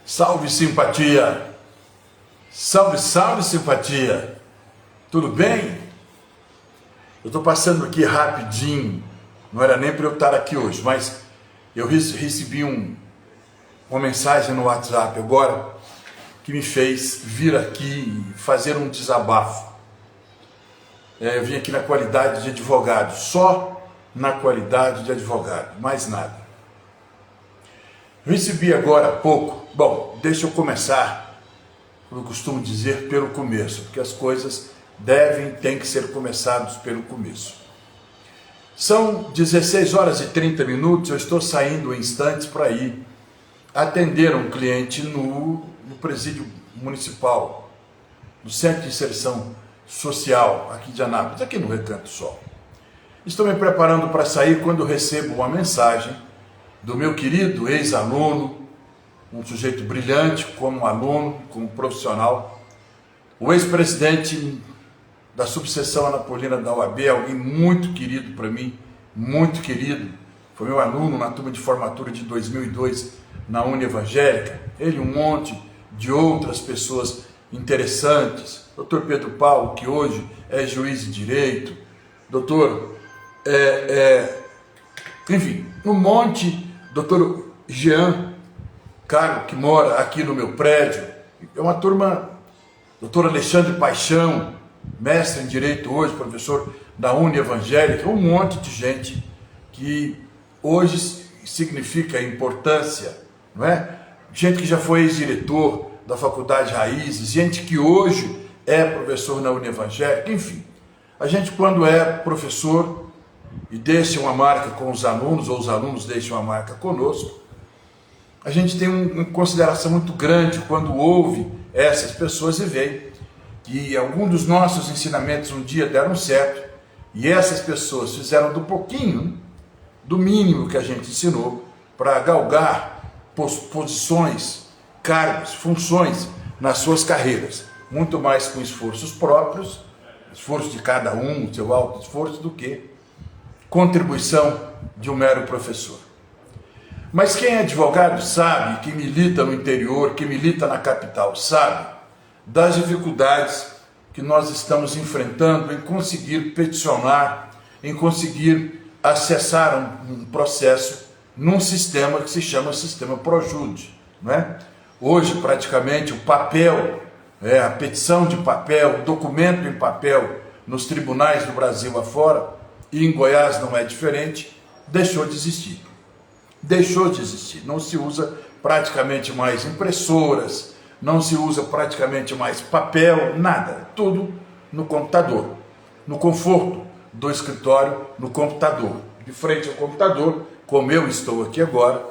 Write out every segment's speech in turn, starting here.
Salve simpatia! Salve, salve simpatia! Tudo bem? Eu estou passando aqui rapidinho, não era nem para eu estar aqui hoje, mas eu recebi uma mensagem no WhatsApp agora que me fez vir aqui e fazer um desabafo. Eu vim aqui na qualidade de advogado, só na qualidade de advogado, mais nada. Recebi agora há pouco, deixa eu começar, como eu costumo dizer, pelo começo, porque as coisas têm que ser começadas pelo começo. São 16 horas e 30 minutos, eu estou saindo em instantes para ir atender um cliente no presídio municipal, no Centro de Inserção Social, aqui de Anápolis, aqui no Recanto Sol. Estou me preparando para sair quando recebo uma mensagem do meu querido ex-aluno, um sujeito brilhante como aluno, como profissional, o ex-presidente da subseção Anapolina da UAB, alguém muito querido para mim, muito querido, foi meu aluno na turma de formatura de 2002 na Uni Evangélica, ele e um monte de outras pessoas interessantes, Dr. Pedro Paulo, que hoje é juiz de direito, enfim, um monte, Dr. Jean Carlos, que mora aqui no meu prédio, é uma turma, Dr. Alexandre Paixão, mestre em Direito hoje, professor da Uni Evangélica, um monte de gente que hoje significa importância, não é? Gente que já foi ex-diretor da Faculdade Raízes, gente que hoje é professor na Uni Evangélica, enfim. A gente, quando é professor e deixa uma marca com os alunos, ou os alunos deixam uma marca conosco, a gente tem uma consideração muito grande quando ouve essas pessoas e vê que alguns dos nossos ensinamentos um dia deram certo, e essas pessoas fizeram do pouquinho, do mínimo que a gente ensinou, para galgar posições, cargos, funções nas suas carreiras, muito mais com esforços próprios, esforço de cada um, seu alto esforço, do que contribuição de um mero professor. Mas quem é advogado sabe, quem milita no interior, quem milita na capital, sabe das dificuldades que nós estamos enfrentando em conseguir peticionar, em conseguir acessar um processo num sistema que se chama sistema ProJude, não é? Hoje, praticamente, o papel, a petição de papel, o documento em papel nos tribunais do Brasil afora, e em Goiás não é diferente, deixou de existir. Deixou de existir. Não se usa praticamente mais impressoras, não se usa praticamente mais papel, nada. Tudo no computador, no conforto do escritório, no computador. De frente ao computador, como eu estou aqui agora,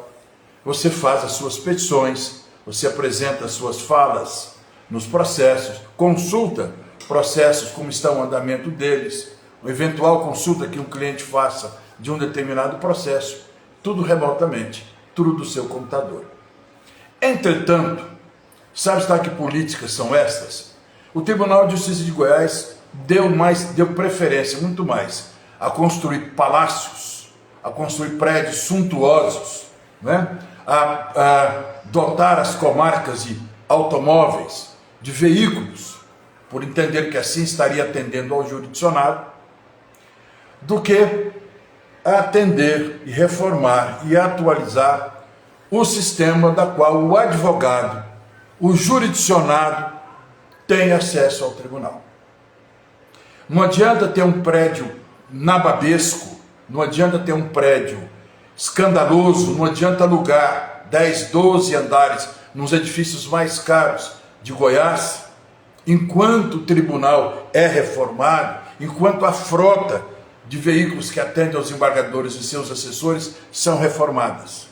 você faz as suas petições, você apresenta as suas falas nos processos, consulta processos como está o andamento deles, uma eventual consulta que um cliente faça de um determinado processo, tudo remotamente, tudo do seu computador. Entretanto, sabe que políticas são essas? O Tribunal de Justiça de Goiás deu preferência, muito mais, a construir palácios, a construir prédios suntuosos, né? a dotar as comarcas de automóveis, de veículos, por entender que assim estaria atendendo ao jurisdicionado, do que atender e reformar e atualizar o sistema da qual o advogado, o jurisdicionado, tem acesso ao tribunal. Não adianta ter um prédio nababesco, não adianta ter um prédio escandaloso, não adianta alugar 10, 12 andares nos edifícios mais caros de Goiás, enquanto o tribunal é reformado, enquanto a frota de veículos que atendem aos embargadores e seus assessores são reformadas.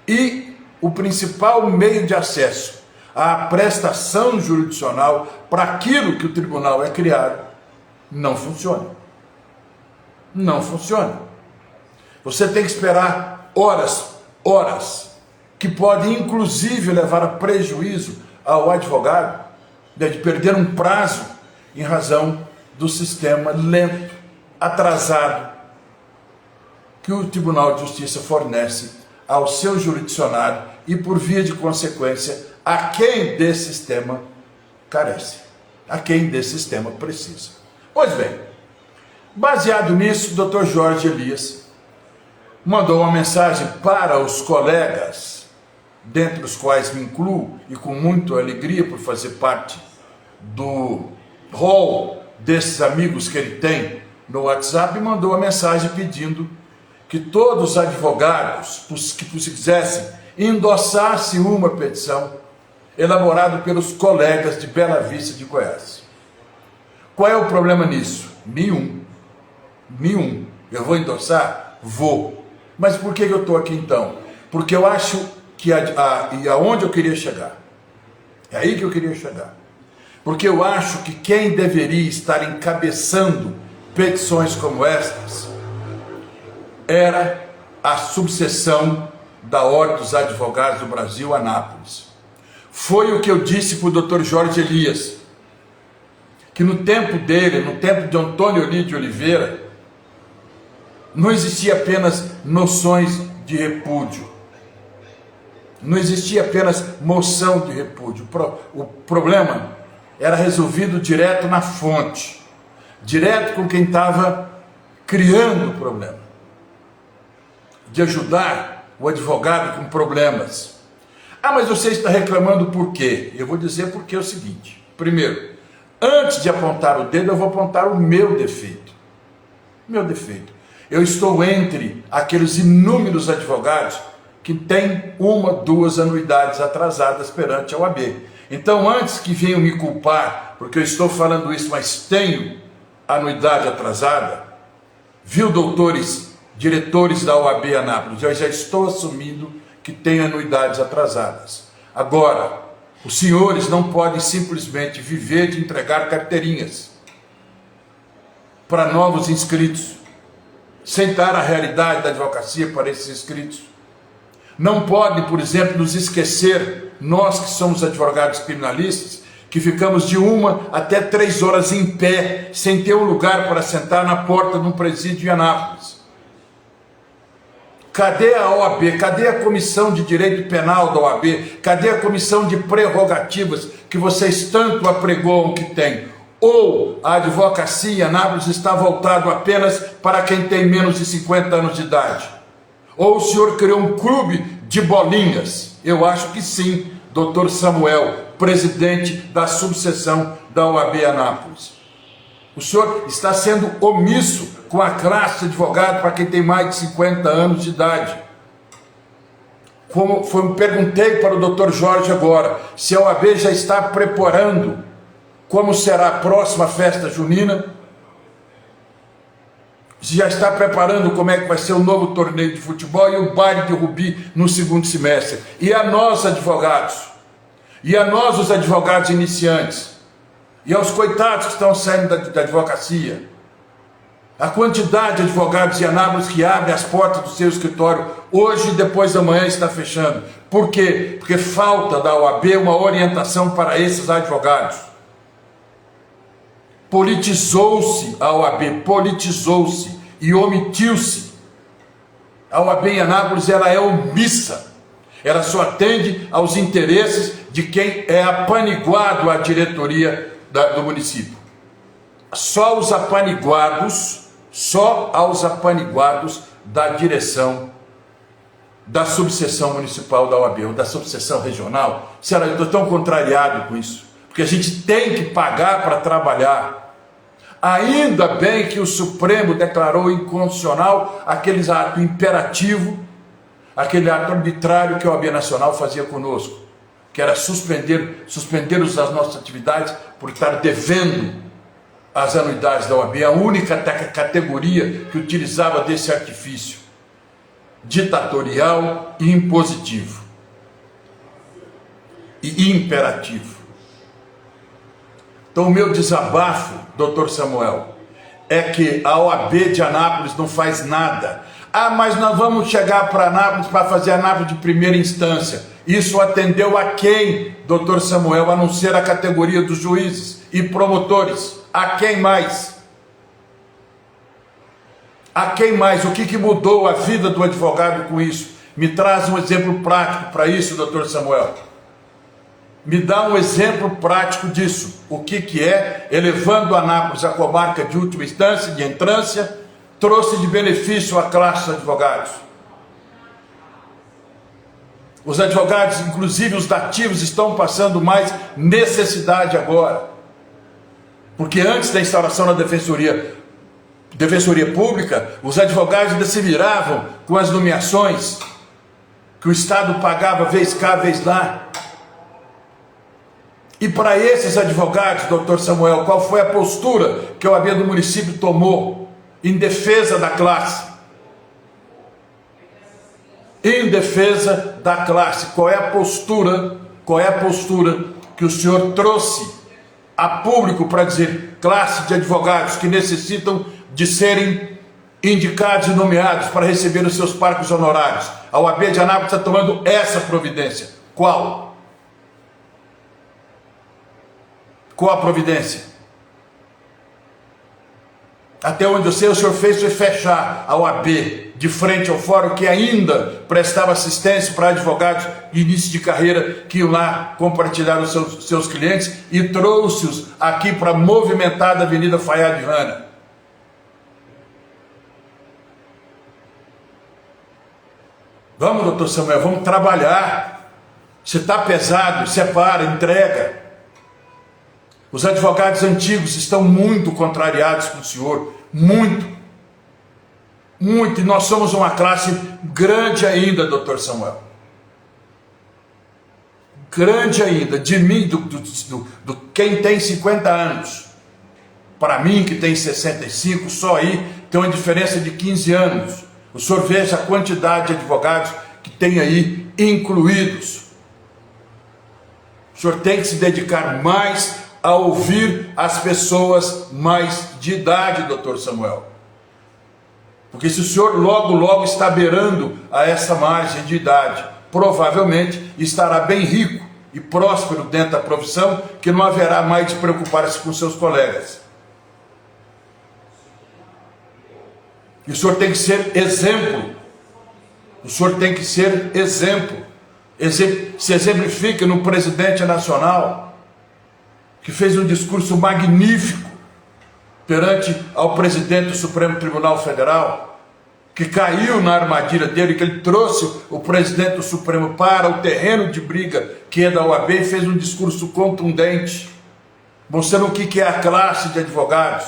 E o principal meio de acesso à prestação jurisdicional para aquilo que o tribunal é criado não funciona. Não funciona. Você tem que esperar horas, que pode inclusive levar a prejuízo ao advogado, de perder um prazo em razão do sistema lento, atrasado, que o Tribunal de Justiça fornece ao seu jurisdicionado e, por via de consequência, a quem desse sistema carece, a quem desse sistema precisa. Pois bem, baseado nisso, o Dr. Jorge Elias mandou uma mensagem para os colegas, dentre os quais me incluo, e com muita alegria por fazer parte do hall desses amigos que ele tem no WhatsApp, e mandou uma mensagem pedindo que todos os advogados que quisessem endossassem uma petição elaborada pelos colegas de Bela Vista de Goiás. Qual é o problema nisso? Nenhum. Eu vou endossar? Vou. Mas por que eu estou aqui então? Porque eu acho que aonde eu queria chegar, é aí que eu queria chegar. Porque eu acho que quem deveria estar encabeçando petições como estas era a subseção da Ordem dos Advogados do Brasil, Anápolis. Foi o que eu disse para o Dr. Jorge Elias, que no tempo dele, no tempo de Antônio Olídio Oliveira, não existia apenas noções de repúdio, não existia apenas moção de repúdio. O problema era resolvido direto na fonte, direto com quem estava criando o problema, de ajudar o advogado com problemas. Ah, mas você está reclamando por quê? Eu vou dizer porque é o seguinte: primeiro, antes de apontar o dedo, eu vou apontar o meu defeito. Meu defeito. Eu estou entre aqueles inúmeros advogados que têm 1, 2 anuidades atrasadas perante a OAB. Então, antes que venham me culpar, porque eu estou falando isso, mas tenho anuidade atrasada, viu, doutores, diretores da OAB Anápolis, eu já estou assumindo que tenho anuidades atrasadas. Agora, os senhores não podem simplesmente viver de entregar carteirinhas para novos inscritos, sem dar a realidade da advocacia para esses inscritos. Não podem, por exemplo, nos esquecer, nós que somos advogados criminalistas, que ficamos de 1 até 3 horas em pé, sem ter um lugar para sentar na porta de um presídio em Anápolis. Cadê a OAB? Cadê a Comissão de Direito Penal da OAB? Cadê a Comissão de Prerrogativas que vocês tanto apregoam que tem? Ou a advocacia em Anápolis está voltado apenas para quem tem menos de 50 anos de idade? Ou o senhor criou um clube de bolinhas? Eu acho que sim, Dr. Samuel, presidente da subseção da OAB Anápolis. O senhor está sendo omisso com a classe de advogado para quem tem mais de 50 anos de idade. Perguntei para o Dr. Jorge agora, se a OAB já está preparando como será a próxima festa junina, se já está preparando como é que vai ser o novo torneio de futebol e o baile de Rubi no segundo semestre. E a nós, advogados, e a nós, os advogados iniciantes, e aos coitados que estão saindo da advocacia, a quantidade de advogados de Anápolis que abrem as portas do seu escritório hoje e depois da manhã está fechando. Por quê? Porque falta da OAB uma orientação para esses advogados. Politizou-se a OAB, politizou-se e omitiu-se. A OAB em Anápolis, ela é omissa, ela só atende aos interesses de quem é apaniguado à diretoria do município. Só aos apaniguados da direção da subseção municipal da OAB, ou da subseção regional. Será, eu estou tão contrariado com isso, porque a gente tem que pagar para trabalhar. Ainda bem que o Supremo declarou inconstitucional aquele ato imperativo, aquele ato arbitrário que a OAB Nacional fazia conosco, que era suspender as nossas atividades por estar devendo as anuidades da OAB, a única categoria que utilizava desse artifício ditatorial e impositivo e imperativo. Então, o meu desabafo, Dr. Samuel, é que a OAB de Anápolis não faz nada. Ah, mas nós vamos chegar para Anápolis para fazer Anápolis de primeira instância. Isso atendeu a quem, Dr. Samuel, a não ser a categoria dos juízes e promotores? A quem mais? A quem mais? O que mudou a vida do advogado com isso? Me traz um exemplo prático para isso, doutor Samuel. Me dá um exemplo prático disso. O que é, elevando Anápolis à comarca de última instância, de entrância, trouxe de benefício à classe dos advogados. Os advogados, inclusive os dativos, estão passando mais necessidade agora. Porque antes da instauração da defensoria pública, os advogados ainda se viravam com as nomeações que o Estado pagava vez cá, vez lá. E para esses advogados, doutor Samuel, qual foi a postura que a OAB do município tomou em defesa da classe? Em defesa da classe, qual é a postura que o senhor trouxe a público para dizer classe de advogados que necessitam de serem indicados e nomeados para receber os seus parcos honorários? A OAB de Anápolis está tomando essa providência. Qual? Qual a providência? Até onde eu sei, o senhor fez foi fechar a OAB de frente ao fórum, que ainda prestava assistência para advogados de início de carreira que iam lá compartilhar os seus clientes, e trouxe-os aqui para a movimentada Avenida Fayad Rana. Vamos, doutor Samuel, vamos trabalhar. Se está pesado, separa, entrega. Os advogados antigos estão muito contrariados com o senhor, muito, e nós somos uma classe grande ainda, doutor Samuel, grande ainda, de mim, do quem tem 50 anos, para mim que tem 65, só aí tem uma diferença de 15 anos, o senhor veja a quantidade de advogados que tem aí incluídos. O senhor tem que se dedicar mais a ouvir as pessoas mais de idade, doutor Samuel. Porque se o senhor logo está beirando a essa margem de idade, provavelmente estará bem rico e próspero dentro da profissão, que não haverá mais de preocupar-se com seus colegas. E o senhor tem que ser exemplo. O senhor tem que ser exemplo. Se exemplifica no presidente nacional, que fez um discurso magnífico perante ao presidente do Supremo Tribunal Federal, que caiu na armadilha dele, que ele trouxe o presidente do Supremo para o terreno de briga que é da OAB, e fez um discurso contundente, mostrando o que é a classe de advogados.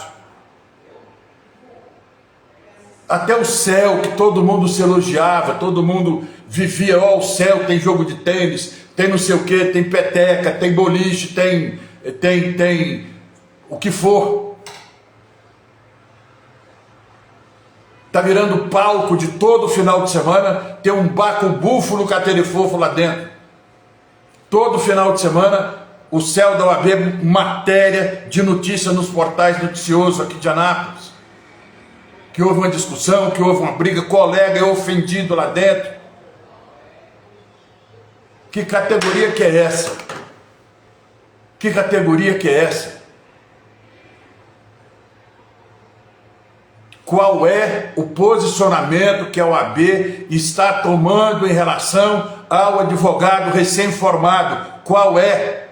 Até o céu, que todo mundo se elogiava, todo mundo vivia, ó, o céu tem jogo de tênis, tem não sei o que, tem peteca, tem boliche, tem o que for. Está virando palco de todo final de semana, tem um baco bufo no caterifofo lá dentro. Todo final de semana, o céu da OAB, matéria de notícia nos portais noticiosos aqui de Anápolis. Que houve uma discussão, que houve uma briga, colega é ofendido lá dentro. Que categoria que é essa? Que categoria que é essa? Qual é o posicionamento que a OAB está tomando em relação ao advogado recém-formado? Qual é?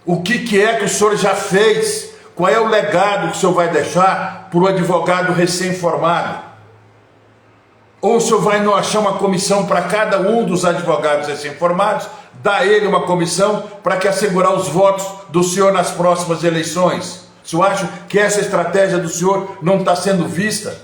O que é que o senhor já fez? Qual é o legado que o senhor vai deixar para o advogado recém-formado? Ou o senhor vai achar uma comissão para cada um dos advogados recém-formados, dar a ele uma comissão para que assegurar os votos do senhor nas próximas eleições? O senhor acha que essa estratégia do senhor não está sendo vista?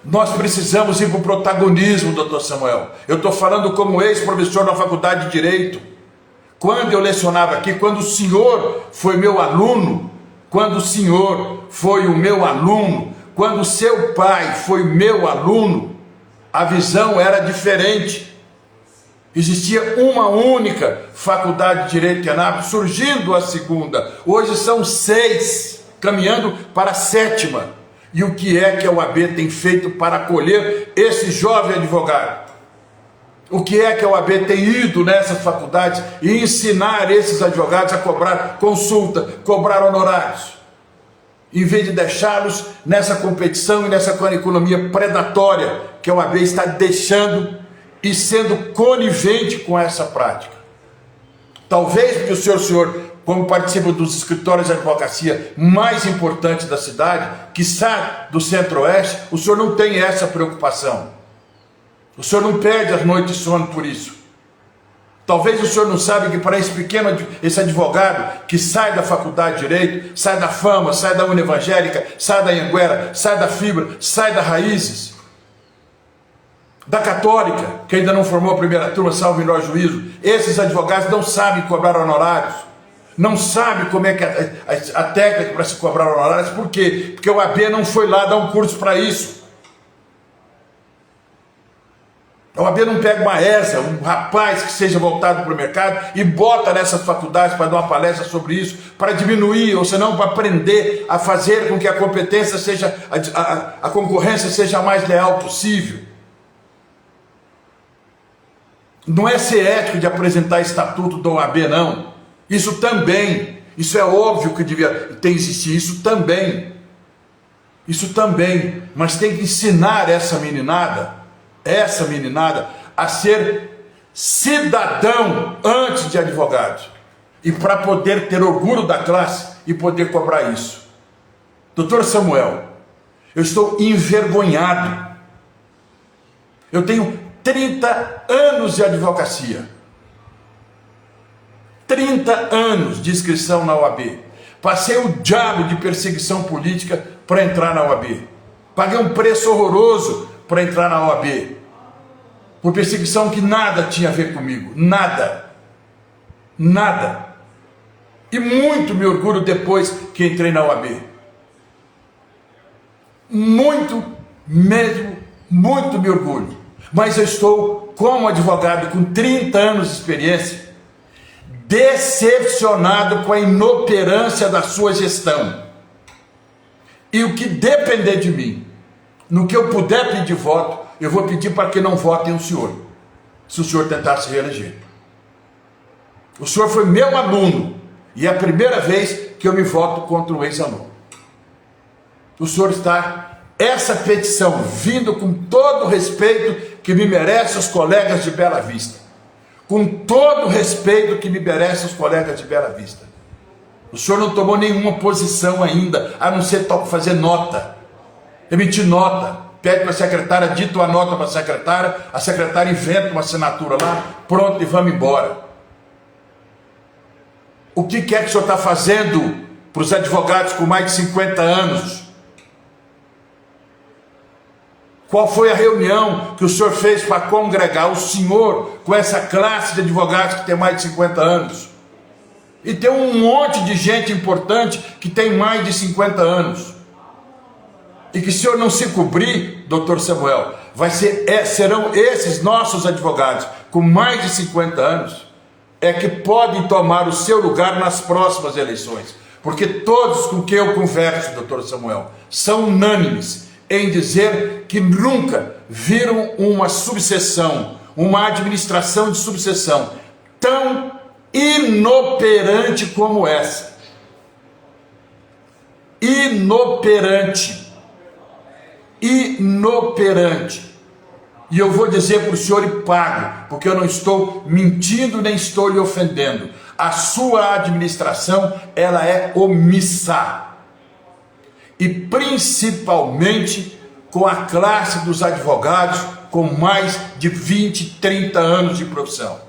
Nós precisamos ir para o protagonismo, doutor Samuel. Eu estou falando como ex-professor na Faculdade de Direito. Quando eu lecionava aqui, quando o senhor foi meu aluno, quando o senhor foi o meu aluno, quando o seu pai foi meu aluno, a visão era diferente. Existia uma única faculdade de Direito em Anápolis, surgindo a segunda. Hoje são 6, caminhando para a 7ª. E o que é que a OAB tem feito para acolher esse jovem advogado? O que é que a OAB tem ido nessas faculdades e ensinar esses advogados a cobrar consulta, cobrar honorários? em vez de deixá-los nessa competição e nessa economia predatória que a OAB está deixando e sendo conivente com essa prática. Talvez porque o senhor, como participa dos escritórios de advocacia mais importantes da cidade, quiçá do Centro-Oeste, o senhor não tem essa preocupação. O senhor não perde as noites de sono por isso. Talvez o senhor não sabe que para esse advogado que sai da faculdade de Direito, sai da Fama, sai da Unevangélica, sai da Anhanguera, sai da Fibra, sai da Raízes, da Católica, que ainda não formou a primeira turma, salvo o melhor juízo, esses advogados não sabem cobrar honorários, não sabem como é que a técnica para se cobrar honorários. Por quê? Porque o AB não foi lá dar um curso para isso. A OAB não pega uma ESA, um rapaz que seja voltado para o mercado e bota nessas faculdades para dar uma palestra sobre isso, para diminuir, ou senão para aprender a fazer com que a competência seja, a concorrência seja a mais leal possível. Não é ser ético de apresentar estatuto da OAB, não. Isso também, isso é óbvio que devia ter existido, isso também, mas tem que ensinar essa meninada a ser cidadão antes de advogado, e para poder ter orgulho da classe e poder cobrar isso. Doutor Samuel, eu estou envergonhado. Eu tenho 30 anos de advocacia, 30 anos de inscrição na OAB, passei o diabo de perseguição política para entrar na OAB, paguei um preço horroroso para entrar na OAB, por perseguição que nada tinha a ver comigo, nada, e muito me orgulho depois que entrei na OAB, muito mesmo, muito me orgulho, mas eu estou como advogado com 30 anos de experiência, decepcionado com a inoperância da sua gestão, e o que depender de mim, no que eu puder pedir voto, eu vou pedir para que não votem o senhor, se o senhor tentar se reeleger. O senhor foi meu aluno, e é a primeira vez que eu me voto contra um ex-aluno. O senhor está, essa petição, vindo com todo o respeito que me merecem os colegas de Bela Vista, com todo o respeito que me merecem os colegas de Bela Vista. O senhor não tomou nenhuma posição ainda, a não ser fazer nota, emitir nota. Pede para a secretária, dita uma nota para a secretária inventa uma assinatura lá, pronto, e vamos embora. O que é que o senhor está fazendo para os advogados com mais de 50 anos? Qual foi a reunião que o senhor fez para congregar o senhor com essa classe de advogados que tem mais de 50 anos? E tem um monte de gente importante que tem mais de 50 anos. E que se o senhor não se cobrir, doutor Samuel, serão esses nossos advogados com mais de 50 anos que podem tomar o seu lugar nas próximas eleições. Porque todos com quem eu converso, doutor Samuel, são unânimes em dizer que nunca viram uma subseção, uma administração de subseção tão inoperante como essa. Inoperante. E eu vou dizer para o senhor e pago, porque eu não estou mentindo nem estou lhe ofendendo. A sua administração, ela é omissa, e principalmente com a classe dos advogados com mais de 20, 30 anos de profissão.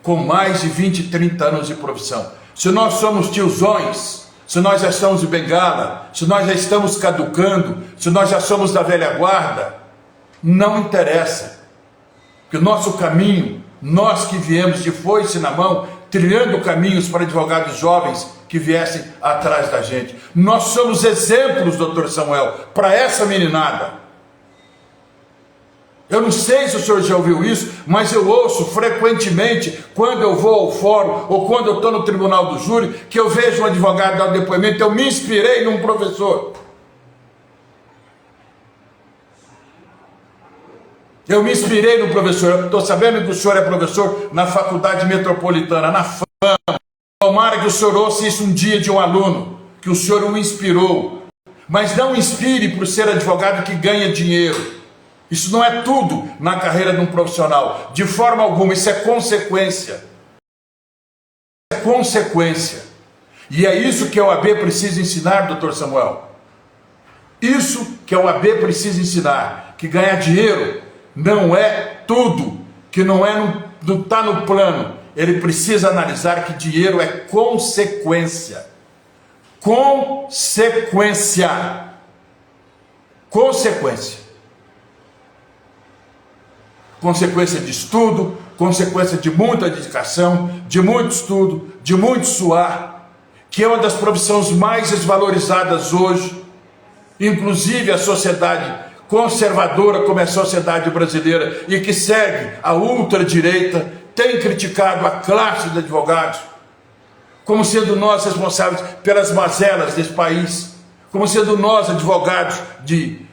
Com mais de 20, 30 anos de profissão. Se nós somos tiozões, se nós já estamos de bengala, se nós já estamos caducando, se nós já somos da velha guarda, não interessa. Porque o nosso caminho, nós que viemos de foice na mão, trilhando caminhos para advogados jovens que viessem atrás da gente. Nós somos exemplos, doutor Samuel, para essa meninada. Eu não sei se o senhor já ouviu isso, mas eu ouço frequentemente, quando eu vou ao fórum, ou quando eu estou no tribunal do júri, que eu vejo um advogado dar um depoimento, eu me inspirei num professor. Eu me inspirei no professor. Eu estou sabendo que o senhor é professor na Faculdade Metropolitana, na Fama. Tomara do senhor ouça isso um dia de um aluno, que o senhor o inspirou. Mas não inspire por ser advogado que ganha dinheiro. Isso não é tudo na carreira de um profissional. De forma alguma, isso é consequência. É consequência. E é isso que a OAB precisa ensinar, doutor Samuel. Isso que a OAB precisa ensinar. Que ganhar dinheiro não é tudo. Que não está no plano. Ele precisa analisar que dinheiro é consequência. Consequência. Consequência. Consequência de estudo, consequência de muita dedicação, de muito estudo, de muito suar, que é uma das profissões mais desvalorizadas hoje. Inclusive a sociedade conservadora, como é a sociedade brasileira, e que segue a ultradireita, tem criticado a classe de advogados, como sendo nós responsáveis pelas mazelas desse país, como sendo nós advogados de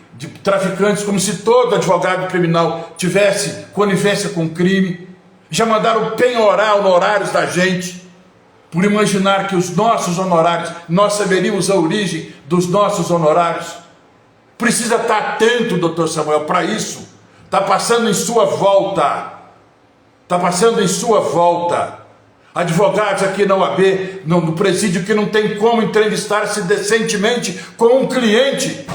traficantes, como se todo advogado criminal tivesse conivência com crime. Já mandaram penhorar honorários da gente, por imaginar que os nossos honorários, nós saberíamos a origem dos nossos honorários. Precisa estar atento, doutor Samuel, para isso. Está passando em sua volta. Está passando em sua volta. Advogados aqui na OAB, no presídio, que não tem como entrevistar-se decentemente com um cliente.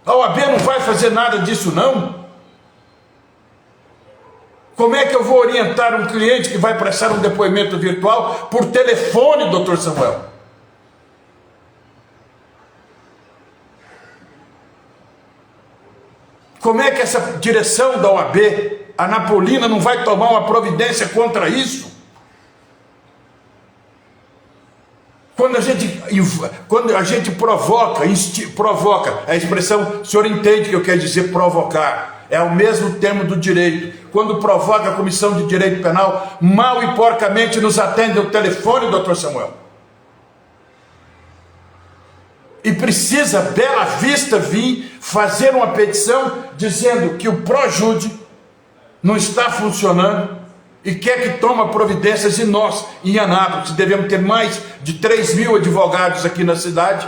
A OAB não vai fazer nada disso, não? Como é que eu vou orientar um cliente que vai prestar um depoimento virtual por telefone, doutor Samuel? Como é que essa direção da OAB, a Napolina, não vai tomar uma providência contra isso? Quando a gente provoca, a expressão, o senhor entende que eu quero dizer provocar, é o mesmo termo do direito. Quando provoca a Comissão de Direito Penal, mal e porcamente nos atende o telefone, doutor Samuel. E precisa Bela Vista vir fazer uma petição dizendo que o Projude não está funcionando e quer que tome providências, e nós, em Anápolis, devemos ter mais de 3.000 advogados aqui na cidade,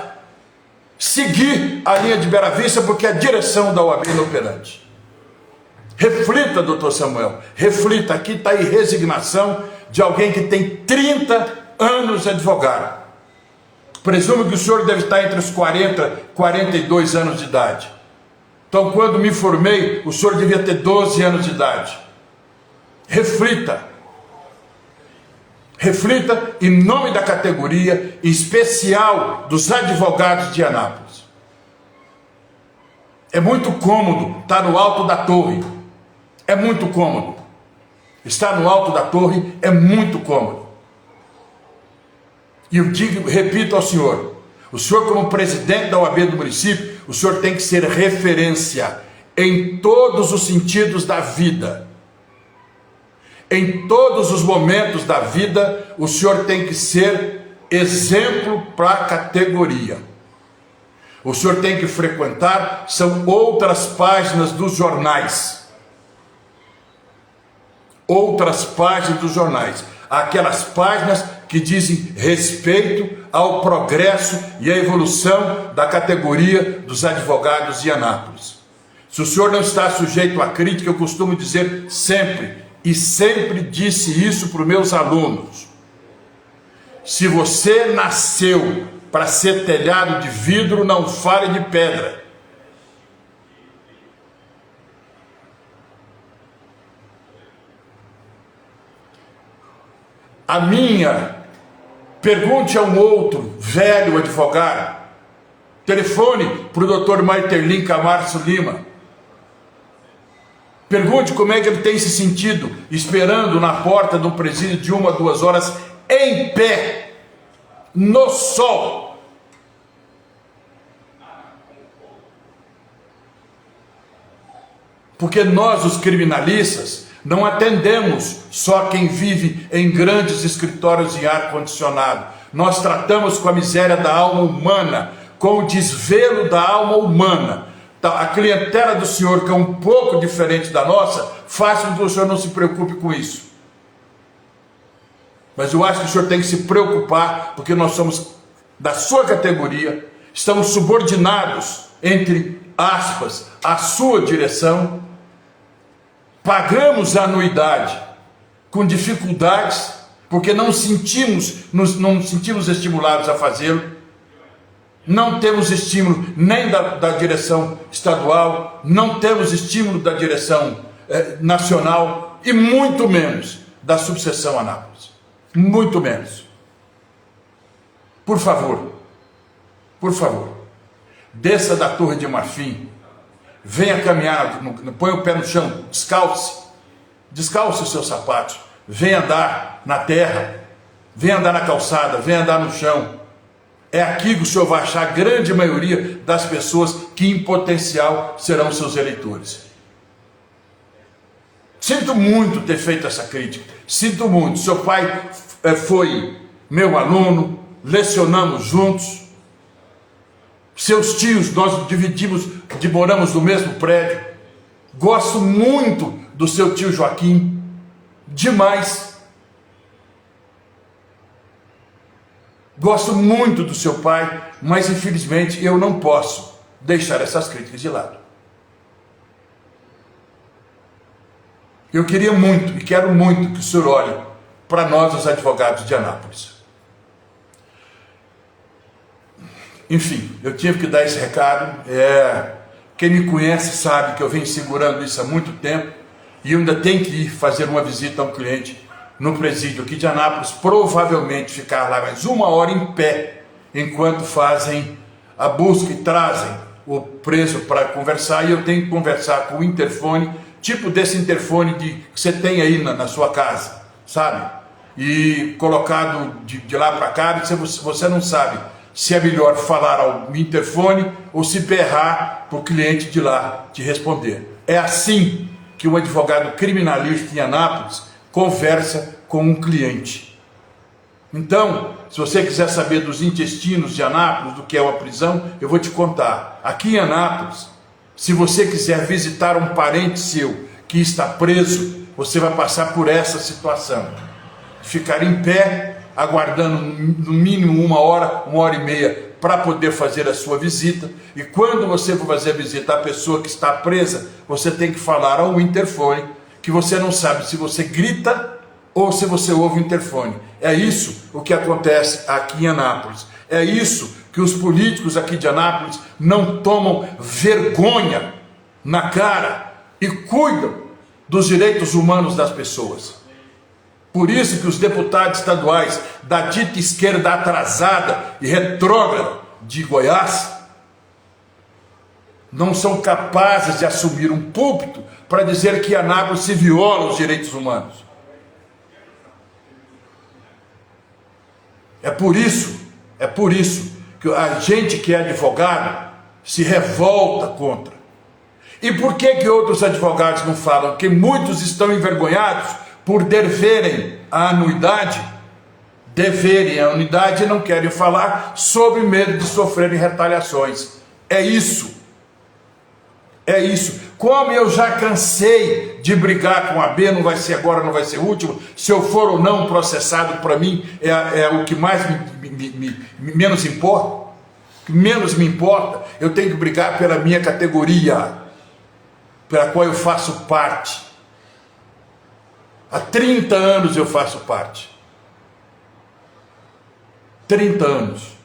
seguir a linha de Bela Vista, porque a direção da OAB é inoperante. Reflita, doutor Samuel, reflita, aqui está a resignação de alguém que tem 30 anos de advogado. Presumo que o senhor deve estar entre os 40 e 42 anos de idade. Então, quando me formei, o senhor devia ter 12 anos de idade. Reflita. Reflita em nome da categoria, em especial dos advogados de Anápolis. É muito cômodo estar no alto da torre. É muito cômodo. Estar no alto da torre é muito cômodo. E eu repito ao senhor, o senhor como presidente da OAB do município, o senhor tem que ser referência em todos os sentidos da vida. Em todos os momentos da vida, o senhor tem que ser exemplo para a categoria. O senhor tem que frequentar, são outras páginas dos jornais. Outras páginas dos jornais. Aquelas páginas que dizem respeito ao progresso e à evolução da categoria dos advogados de Anápolis. Se o senhor não está sujeito à crítica, eu costumo dizer sempre, e sempre disse isso para os meus alunos: se você nasceu para ser telhado de vidro, não fale de pedra. Pergunte a um outro velho advogado, telefone para o doutor Maiterlin Camargo Lima, pergunte como é que ele tem se sentido esperando na porta de um presídio de 1 a 2 horas em pé, no sol. Porque nós, os criminalistas, não atendemos só quem vive em grandes escritórios em ar-condicionado. Nós tratamos com a miséria da alma humana, com o desvelo da alma humana. A clientela do senhor, que é um pouco diferente da nossa, faça com que o senhor não se preocupe com isso. Mas eu acho que o senhor tem que se preocupar, porque nós somos da sua categoria, estamos subordinados, entre aspas, à sua direção, pagamos a anuidade com dificuldades, porque não sentimos estimulados a fazê-lo, não temos estímulo nem da direção estadual, não temos estímulo da direção nacional e muito menos da subseção Anápolis, muito menos. Por favor, desça da Torre de Marfim, venha caminhar, põe o pé no chão, descalce os seus sapatos, venha andar na terra, venha andar na calçada, venha andar no chão. É aqui que o senhor vai achar a grande maioria das pessoas que em potencial serão seus eleitores. Sinto muito ter feito essa crítica, sinto muito. Seu pai foi meu aluno, lecionamos juntos. Seus tios, nós moramos no mesmo prédio. Gosto muito do seu tio Joaquim, demais. Gosto muito do seu pai, mas infelizmente eu não posso deixar essas críticas de lado. Eu queria muito e quero muito que o senhor olhe para nós, os advogados de Anápolis. Enfim, eu tive que dar esse recado. Quem me conhece sabe que eu venho segurando isso há muito tempo e eu ainda tenho que ir fazer uma visita a um cliente no presídio aqui de Anápolis, provavelmente ficar lá mais 1 hora em pé, enquanto fazem a busca e trazem o preso para conversar, e eu tenho que conversar com o interfone, tipo desse interfone que você tem aí na sua casa, sabe? E colocado de lá para cá, você não sabe se é melhor falar ao interfone ou se berrar para o cliente de lá te responder. É assim que um advogado criminalista em Anápolis conversa com um cliente. Então, se você quiser saber dos intestinos de Anápolis, do que é uma prisão, eu vou te contar. Aqui em Anápolis, se você quiser visitar um parente seu que está preso, você vai passar por essa situação. Ficar em pé, aguardando no mínimo 1 hora e meia, para poder fazer a sua visita. E quando você for fazer a visita à pessoa que está presa, você tem que falar ao interfone, que você não sabe se você grita ou se você ouve o interfone. É isso o que acontece aqui em Anápolis. É isso que os políticos aqui de Anápolis não tomam vergonha na cara e cuidam dos direitos humanos das pessoas. Por isso que os deputados estaduais da dita esquerda atrasada e retrógrada de Goiás não são capazes de assumir um púlpito para dizer que em Anápolis se viola os direitos humanos. É por isso que a gente que é advogado se revolta contra. E por que outros advogados não falam? Porque muitos estão envergonhados por deverem a anuidade, e não querem falar sobre medo de sofrerem retaliações. É isso. Como eu já cansei de brigar com a B, não vai ser agora, não vai ser o último, se eu for ou não processado, para mim é o que mais menos importa. Menos me importa, eu tenho que brigar pela minha categoria, pela qual eu faço parte. Há 30 anos eu faço parte. 30 anos.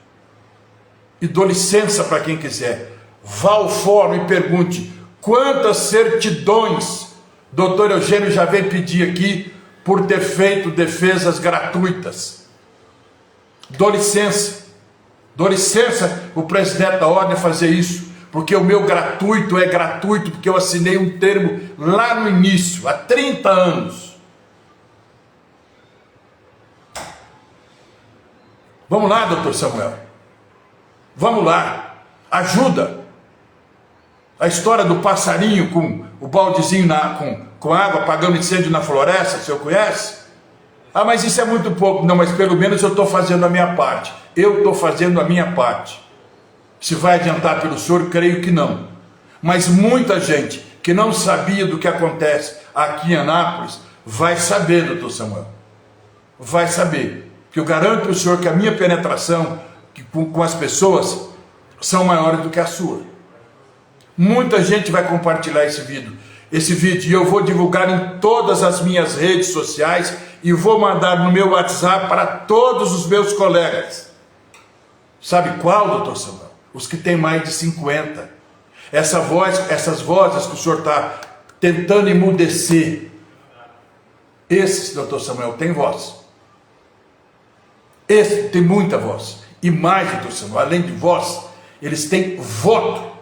E dou licença para quem quiser. Vá ao fórum e pergunte quantas certidões doutor Eugênio já veio pedir aqui por ter feito defesas gratuitas. Dou licença o presidente da ordem a fazer isso, porque o meu gratuito é gratuito, porque eu assinei um termo lá no início, há 30 anos. Vamos lá, doutor Samuel. Vamos lá. Ajuda. A história do passarinho com o baldezinho com água apagando incêndio na floresta, o senhor conhece? Ah, mas isso é muito pouco. Não, mas pelo menos eu estou fazendo a minha parte. Eu estou fazendo a minha parte. Se vai adiantar pelo senhor, creio que não. Mas muita gente que não sabia do que acontece aqui em Anápolis vai saber, doutor Samuel. vai saber. Porque eu garanto para o senhor que a minha penetração com as pessoas são maiores do que a sua. Muita gente vai compartilhar esse vídeo e eu vou divulgar em todas as minhas redes sociais e vou mandar no meu WhatsApp para todos os meus colegas. Sabe qual, doutor Samuel? Os que têm mais de 50. Essas vozes que o senhor está tentando emudecer, esses, doutor Samuel, tem voz. Esse tem muita voz. E mais, doutor Samuel, além de voz, eles têm voto.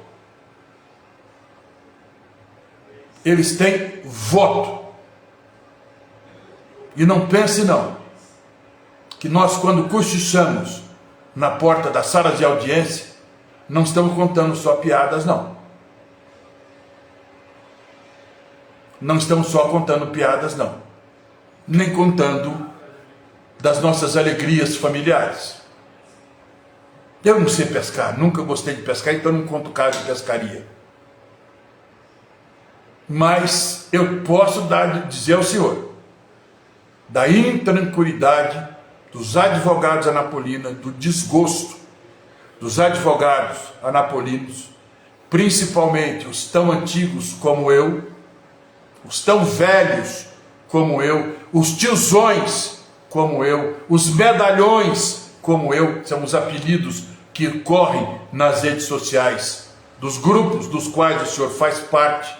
Eles têm voto. E não pense não, que nós quando cochichamos na porta das salas de audiência, não estamos contando só piadas não. Não estamos só contando piadas não. Nem contando das nossas alegrias familiares. Eu não sei pescar, nunca gostei de pescar, então não conto caso de pescaria. Mas eu posso dizer ao senhor, da intranquilidade dos advogados anapolinos, do desgosto dos advogados anapolinos, principalmente os tão antigos como eu, os tão velhos como eu, os tiozões como eu, os medalhões como eu, são os apelidos que correm nas redes sociais, dos grupos dos quais o senhor faz parte.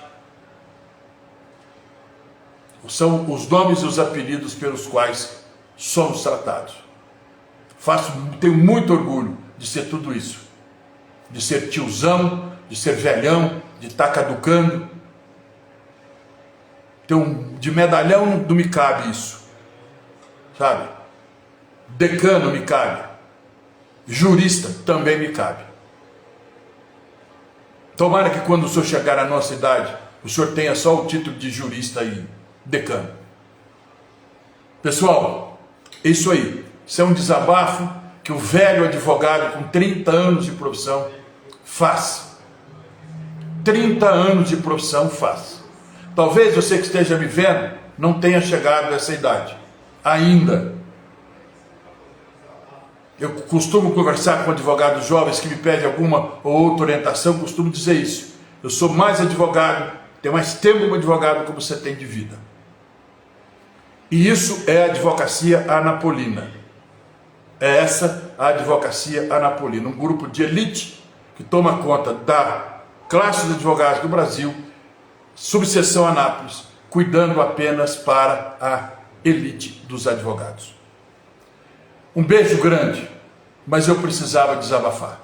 São os nomes e os apelidos pelos quais somos tratados. Tenho muito orgulho de ser tudo isso. De ser tiozão, de ser velhão, de estar caducando. De medalhão não me cabe isso. Sabe? Decano me cabe. Jurista também me cabe. Tomara que quando o senhor chegar à nossa idade, o senhor tenha só o título de jurista e decano. Pessoal, é isso aí. Isso é um desabafo que o velho advogado com 30 anos de profissão faz. 30 anos de profissão faz. Talvez você que esteja me vendo não tenha chegado a essa idade ainda. Eu costumo conversar com advogados jovens que me pedem alguma ou outra orientação, costumo dizer isso. Eu sou mais advogado, tenho mais tempo como advogado como você tem de vida. E isso é a advocacia anapolina. É essa a advocacia anapolina, um grupo de elite que toma conta da classe de advogados do Brasil, subseção Anápolis, cuidando apenas para a elite dos advogados. Um beijo grande, mas eu precisava desabafar.